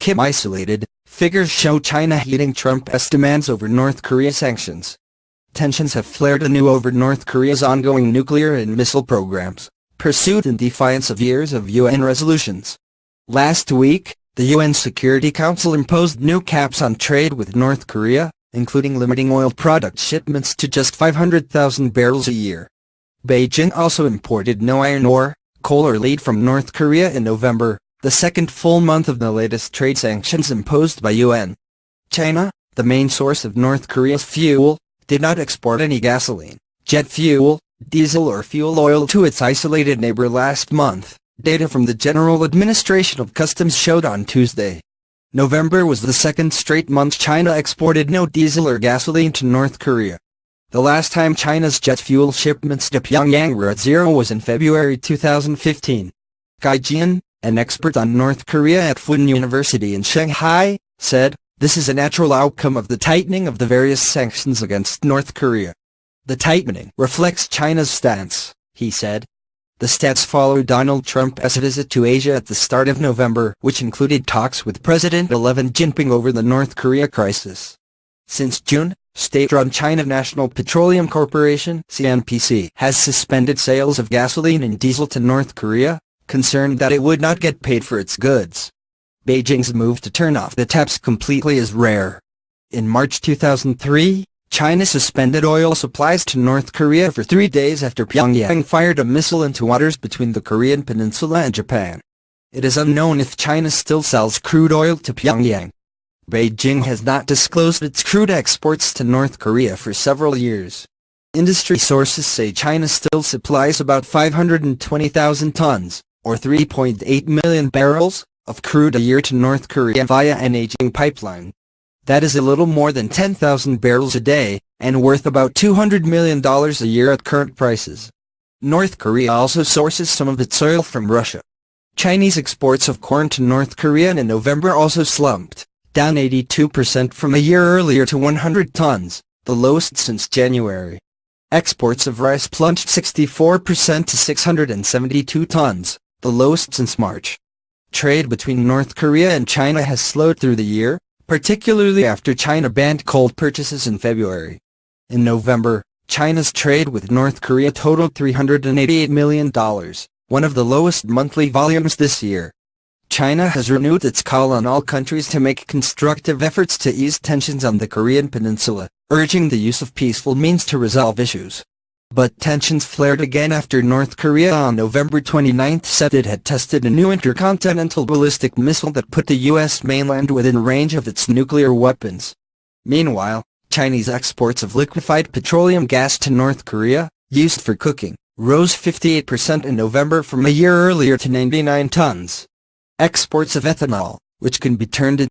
Kim isolated, figures show China heeding Trump's demands over North Korea sanctions. Tensions have flared anew over North Korea's ongoing nuclear and missile programs, pursued in defiance of years of UN resolutions. Last week, the UN Security Council imposed new caps on trade with North Korea, including limiting oil product shipments to just 500,000 barrels a year. Beijing also imported no iron ore, coal or lead from North Korea in November, the second full month of the latest trade sanctions imposed by UN. China, the main source of North Korea's fuel, did not export any gasoline, jet fuel, diesel or fuel oil to its isolated neighbor last month, data from the General Administration of Customs showed on Tuesday. November was the second straight month China exported no diesel or gasoline to North Korea. The last time China's jet fuel shipments to Pyongyang were at zero was in February 2015. Guy Jian, an expert on North Korea at Fudan University in Shanghai, said, "This is a natural outcome of the tightening of the various sanctions against North Korea. The tightening reflects China's stance," he said. The stats followed Donald Trump's visit to Asia at the start of November, which included talks with President Xi Jinping over the North Korea crisis. Since June, state-run China National Petroleum Corporation (CNPC) has suspended sales of gasoline and diesel to North Korea, concerned that it would not get paid for its goods. Beijing's move to turn off the taps completely is rare. In March 2003, China suspended oil supplies to North Korea for 3 days after Pyongyang fired a missile into waters between the Korean peninsula and Japan. It is unknown if China still sells crude oil to Pyongyang. Beijing has not disclosed its crude exports to North Korea for several years. Industry sources say China still supplies about 520,000 tons, or 3.8 million barrels, of crude a year to North Korea via an aging pipeline. That is a little more than 10,000 barrels a day, and worth about $200 million a year at current prices. North Korea also sources some of its oil from Russia. Chinese exports of corn to North Korea in November also slumped, down 82% from a year earlier to 100 tons, the lowest since January. Exports of rice plunged 64% to 672 tons, the lowest since March. Trade between North Korea and China has slowed through the year, particularly after China banned coal purchases in February. In November, China's trade with North Korea totaled $388 million, one of the lowest monthly volumes this year. China has renewed its call on all countries to make constructive efforts to ease tensions on the Korean peninsula, urging the use of peaceful means to resolve issues. But tensions flared again after North Korea on November 29 said it had tested a new intercontinental ballistic missile that put the U.S. mainland within range of its nuclear weapons. Meanwhile, Chinese exports of liquefied petroleum gas to North Korea, used for cooking, rose 58% in November from a year earlier to 99 tons. Exports of ethanol, which can be turned into